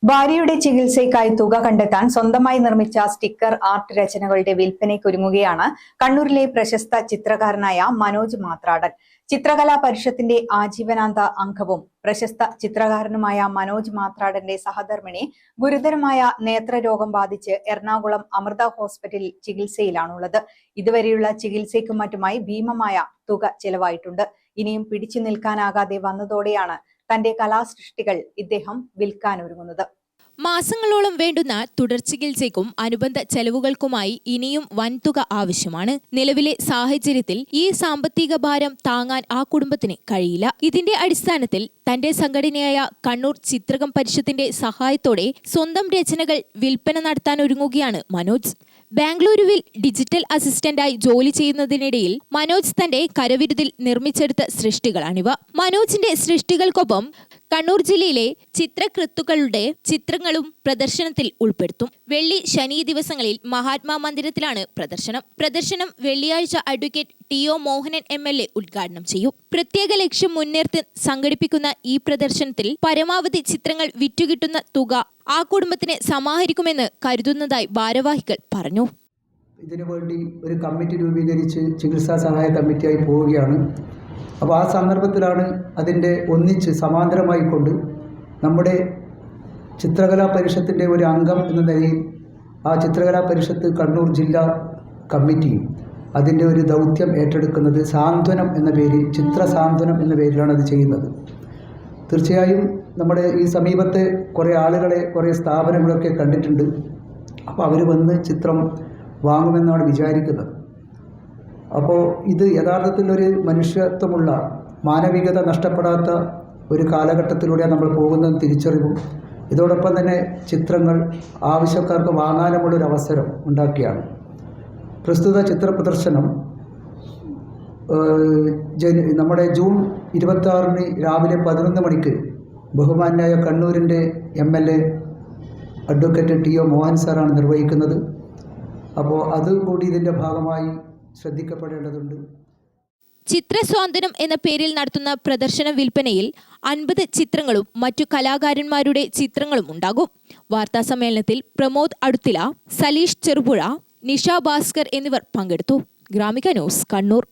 ഭാര്യയുടെ ചികിത്സയ്ക്കായി തുക കണ്ടെത്താൻ സ്വന്തമായി നിർമ്മിച്ച സ്റ്റിക്കർ ആർട്ട് രചനകളുടെ വിൽപ്പനയ്ക്കൊരുങ്ങുകയാണ് കണ്ണൂരിലെ പ്രശസ്ത ചിത്രകാരനായ മനോജ് മാത്രാടൻ. ചിത്രകലാ പരിഷത്തിന്റെ ആജീവനാന്ത അംഗവും പ്രശസ്ത ചിത്രകാരനുമായ മനോജ് മാത്രാടന്റെ സഹധർമ്മിണി ഗുരുതരമായ നേത്രരോഗം ബാധിച്ച് എറണാകുളം അമൃത ഹോസ്പിറ്റലിൽ ചികിത്സയിലാണുള്ളത്. ഇതുവരെയുള്ള ചികിത്സയ്ക്കും മറ്റുമായി ഭീമമായ തുക ചെലവായിട്ടുണ്ട്. ഇനിയും പിടിച്ചു നിൽക്കാനാകാതെ വന്നതോടെയാണ് തന്റെ കലാസൃഷ്ടികൾ ഇദ്ദേഹം വിൽക്കാനൊരുങ്ങുന്നത്. മാസങ്ങളോളം വേണ്ടുന്ന തുടർ ചികിത്സയ്ക്കും അനുബന്ധ ചെലവുകൾക്കുമായി ഇനിയും വൻതുക ആവശ്യമാണ്. നിലവിലെ സാഹചര്യത്തിൽ ഈ സാമ്പത്തിക ഭാരം താങ്ങാൻ ആ കുടുംബത്തിന് കഴിയില്ല. ഇതിന്റെ അടിസ്ഥാനത്തിൽ തന്റെ സംഘടനയായ കണ്ണൂർ ചിത്രകം പരിഷത്തിന്റെ സഹായത്തോടെ സ്വന്തം രചനകൾ വിൽപ്പന നടത്താനൊരുങ്ങുകയാണ് മനോജ്. ബാംഗ്ലൂരുവിൽ ഡിജിറ്റൽ അസിസ്റ്റന്റായി ജോലി ചെയ്യുന്നതിനിടയിൽ മനോജ് തന്റെ കരവിരുതിൽ നിർമ്മിച്ചെടുത്ത സൃഷ്ടികളാണിവ. മനോജിന്റെ സൃഷ്ടികൾക്കൊപ്പം കണ്ണൂർ ജില്ലയിലെ ചിത്രകൃത്തുക്കളുടെ ചിത്രങ്ങളും പ്രദർശനത്തിൽ ഉൾപ്പെടുത്തും. വെള്ളി, ശനി ദിവസങ്ങളിൽ മഹാത്മാ മന്ദിരത്തിലാണ് പ്രദർശനം വെള്ളിയാഴ്ച അഡ്വക്കേറ്റ് ടി.ഒ. മോഹനൻ MLA ഉദ്ഘാടനം ചെയ്യും. പ്രത്യേക ലക്ഷ്യം മുൻനിർത്തി സംഘടിപ്പിക്കുന്ന ഈ പ്രദർശനത്തിൽ പരമാവധി ചിത്രങ്ങൾ വിറ്റുകിട്ടുന്ന തുക ആ കുടുംബത്തിന് സമാഹരിക്കുമെന്ന് കരുതുന്നതായി ഭാരവാഹികൾ പറഞ്ഞു. ഇതിനുവേണ്ടി ഒരു കമ്മിറ്റി രൂപീകരിച്ച് ചികിത്സാ സഹായ കമ്മിറ്റിയായി പോവുകയാണ്. അപ്പോൾ ആ സന്ദർഭത്തിലാണ് അതിൻ്റെ ഒന്നിച്ച് സമാന്തരമായിക്കൊണ്ട് നമ്മുടെ ചിത്രകലാ പരിഷത്തിൻ്റെ ഒരു അംഗം എന്ന നിലയിൽ ആ ചിത്രകലാ പരിഷത്ത് കണ്ണൂർ ജില്ലാ കമ്മിറ്റിയും അതിൻ്റെ ഒരു ദൗത്യം ഏറ്റെടുക്കുന്നത് സാന്ത്വനം എന്ന പേരിൽ, ചിത്ര സാന്ത്വനം എന്ന പേരിലാണ് അത് ചെയ്യുന്നത്. തീർച്ചയായും നമ്മുടെ ഈ സമീപത്തെ കുറേ ആളുകളെ, കുറേ സ്ഥാപനങ്ങളൊക്കെ കണ്ടിട്ടുണ്ട്. അപ്പോൾ അവർ വന്ന് ചിത്രം വാങ്ങുമെന്നാണ് വിചാരിക്കുന്നത്. അപ്പോൾ ഇത് യഥാർത്ഥത്തിൽ ഒരു മനുഷ്യത്വമുള്ള, മാനവികത നഷ്ടപ്പെടാത്ത ഒരു കാലഘട്ടത്തിലൂടെ നമ്മൾ പോകുന്നതെന്ന് തിരിച്ചറിവും ഇതോടൊപ്പം തന്നെ ചിത്രങ്ങൾ ആവശ്യക്കാർക്ക് വാങ്ങാനുമുള്ളൊരു അവസരം ഉണ്ടാക്കിയാണ്. പ്രസ്തുത ചിത്ര പ്രദർശനം നമ്മുടെ ജൂൺ 26 രാവിലെ 11 മണിക്ക് ബഹുമാന്യായ കണ്ണൂരിൻ്റെ MLA അഡ്വക്കേറ്റ് ടി.ഒ. മോഹൻ സാറാണ് നിർവഹിക്കുന്നത്. അപ്പോൾ അതുകൂടി ഇതിൻ്റെ ഭാഗമായി ശ്രദ്ധിക്കപ്പെടേണ്ടതുണ്ട്. ചിത്രസ്വാന്തനം എന്ന പേരിൽ നടത്തുന്ന പ്രദർശന വിൽപ്പനയിൽ 50 ചിത്രങ്ങളും മറ്റു കലാകാരന്മാരുടെ ചിത്രങ്ങളും ഉണ്ടാകും. വാർത്താ സമ്മേളനത്തിൽ പ്രമോദ് അടുത്തില, സലീഷ് ചെറുപുഴ, നിഷ ഭാസ്കർ എന്നിവർ പങ്കെടുത്തു. ഗ്രാമിക ന്യൂസ്, കണ്ണൂർ.